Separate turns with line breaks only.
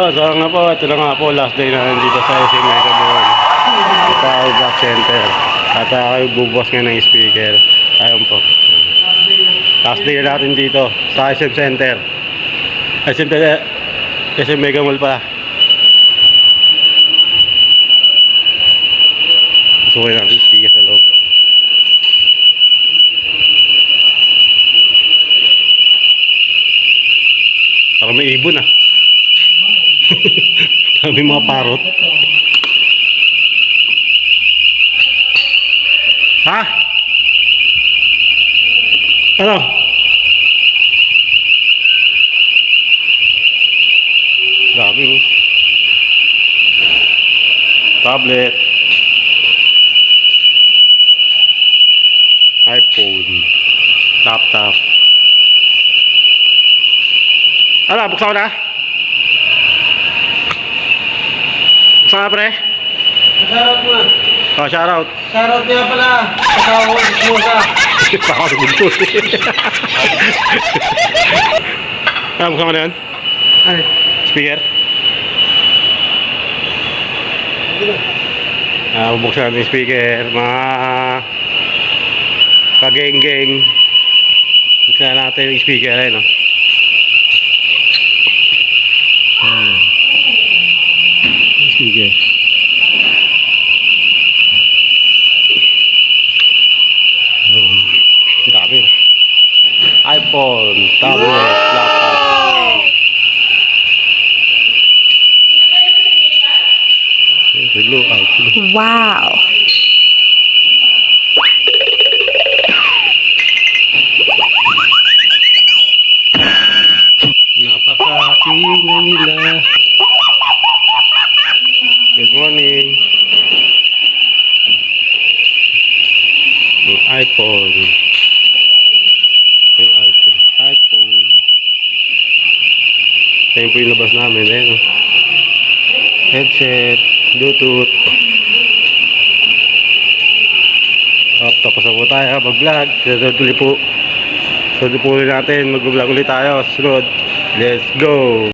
So nga po, ito na nga po, last day na dito sa SM Mega Mall. Ito ang Black Center. At kayo bubukas nga ng speaker. Ayun po. Last day na natin dito sa SM Center. SM Mega Mall pala. Gusto ko natin speaker sa loob. Parang may ibon ah. Parang may mga parot. Ha? Ano? Dami oh. Tablet. iPhone. Laptop. Ano? Buksan ko na? Buksan ka pre?
Shoutout mo.
Oh, shoutout.
Shoutout niya pala. Kasama ko sa Musa.
Baka nagbunto. Ano? Buksan ko na yan?
Ay.
Speaker? Bubuksan natin yung speaker. Mga kageng-geng. Buksan natin yung speaker. Ayun o. Speaker. Dami. iPhone, tablet, laptop. Hello, iPhone.
Wow.
Napaka-ingay nila. Good morning. Yung iPhone. Yung iPhone. Ito yung po yung labas namin. Eh, no? Headset. Bluetooth. Tapos na po tayo mag-vlog. Tuloy po natin. Mag-vlog ulit tayo. Sunod. Let's go!